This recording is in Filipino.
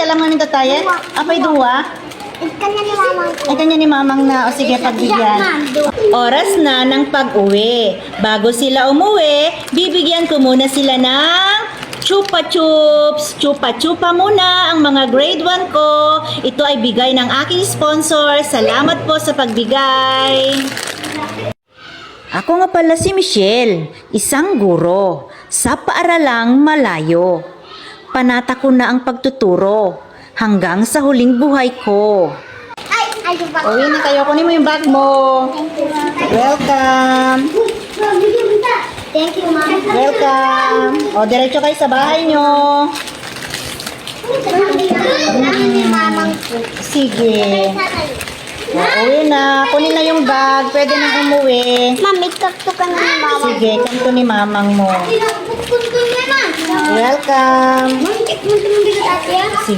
alam nga nito tayo? Apay duwa? Kanya ni mamang ko. Ay, kanya ni mamang na. O sige, pagbigyan. Oras na ng pag-uwi. Bago sila umuwi, bibigyan ko muna sila ng Chupa Chups. Chupa Chupa muna ang mga grade 1 ko. Ito ay bigay ng aking sponsor. Salamat po sa pagbigay. Ako nga pala si Michelle, isang guro sa paaralang malayo. Panata ko na ang pagtuturo hanggang sa huling buhay ko. Ay, ba? Uwi na kayo. Kunin mo yung bag mo. Welcome. Thank you, ma'am. Welcome. O, diretso kayo sa bahay nyo. Ni mamang ko. Sige. O, uwi na. Kunin na yung bag. Pwede nang umuwi. Ma'am, ikakto ka na ni mamang. Sige, kanto ni mamang mo. Kunkun niya, ma'am. Welcome. Ma'am, ikakto mo bigat ate, ah.